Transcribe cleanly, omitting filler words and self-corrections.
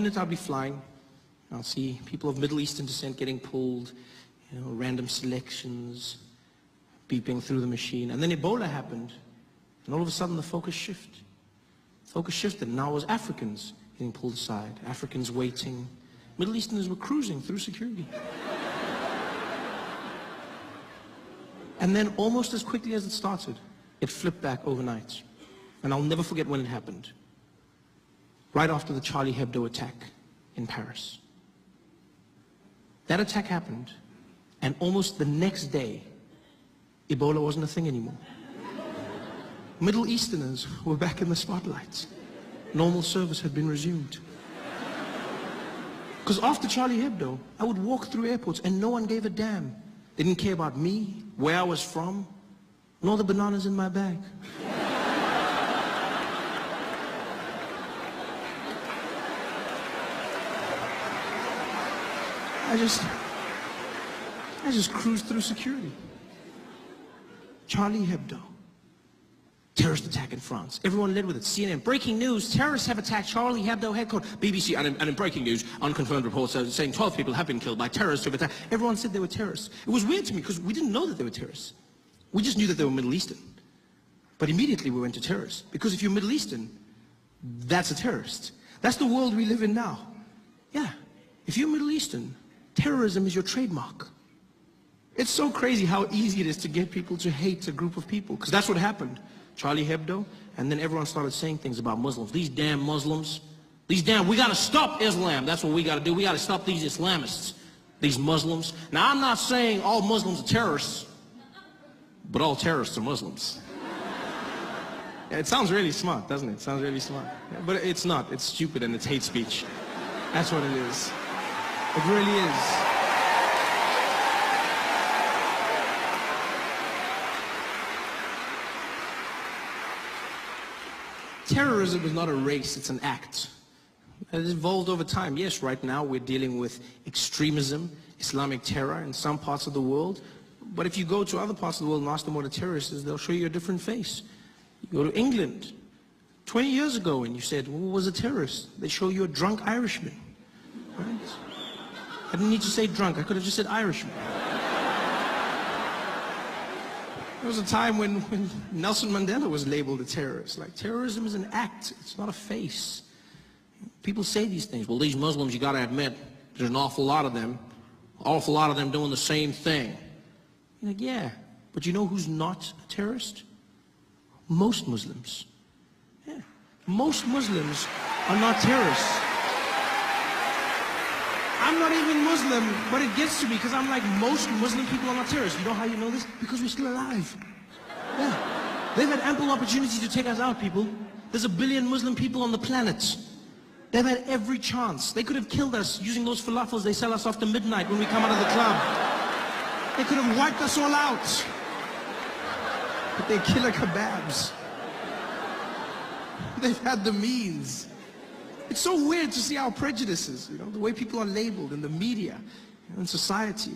minute I'd be flying, I'll see people of Middle Eastern descent getting pulled, random selections, beeping through the machine. And then Ebola happened, and all of a sudden the focus shifted. Focus shifted, and now it was Africans getting pulled aside, Africans waiting. Middle Easterners were cruising through security. And then almost as quickly as it started, it flipped back overnight. And I'll never forget when it happened. Right after the Charlie Hebdo attack in Paris. That attack happened, and almost the next day, Ebola wasn't a thing anymore. Middle Easterners were back in the spotlight. Normal service had been resumed. Because after Charlie Hebdo, I would walk through airports and no one gave a damn. They didn't care about me, where I was from, nor the bananas in my bag. I just cruised through security. Charlie Hebdo. Terrorist attack in France. Everyone led with it. CNN, breaking news, terrorists have attacked Charlie Hebdo headquarters. BBC, and in breaking news, unconfirmed reports saying 12 people have been killed by terrorists who have attacked. Everyone said they were terrorists. It was weird to me because we didn't know that they were terrorists. We just knew that they were Middle Eastern. But immediately we went to terrorists. Because if you're Middle Eastern, that's a terrorist. That's the world we live in now. Yeah. If you're Middle Eastern, terrorism is your trademark. It's so crazy how easy it is to get people to hate a group of people. Because that's what happened. Charlie Hebdo, and then everyone started saying things about Muslims. These damn Muslims. We gotta stop Islam. That's what we gotta do. We gotta stop these Islamists, these Muslims. Now, I'm not saying all Muslims are terrorists, but all terrorists are Muslims. Yeah, it sounds really smart, doesn't it? It sounds really smart. Yeah, but it's not. It's stupid and it's hate speech. That's what it is. It really is. Terrorism is not a race, it's an act. It has evolved over time. Yes, right now we're dealing with extremism, Islamic terror in some parts of the world. But if you go to other parts of the world and ask them what a terrorist is, they'll show you a different face. You go to England, 20 years ago, and you said, well, what was a terrorist? They show you a drunk Irishman. Right? I didn't need to say drunk, I could have just said Irishman. There was a time when Nelson Mandela was labeled a terrorist. Like, terrorism is an act, it's not a face. People say these things. Well, these Muslims, you gotta admit, there's an awful lot of them doing the same thing. You're like, yeah, but you know who's not a terrorist? Most Muslims. Yeah, most Muslims are not terrorists. I'm not even Muslim, but it gets to me because I'm like, most Muslim people are not terrorists. You know how you know this? Because we're still alive. Yeah. They've had ample opportunity to take us out, people. There's 1 billion Muslim people on the planet. They've had every chance. They could have killed us using those falafels they sell us after midnight when we come out of the club. They could have wiped us all out. But they're killer kebabs. They've had the means. It's so weird to see our prejudices, the way people are labeled in the media, in society.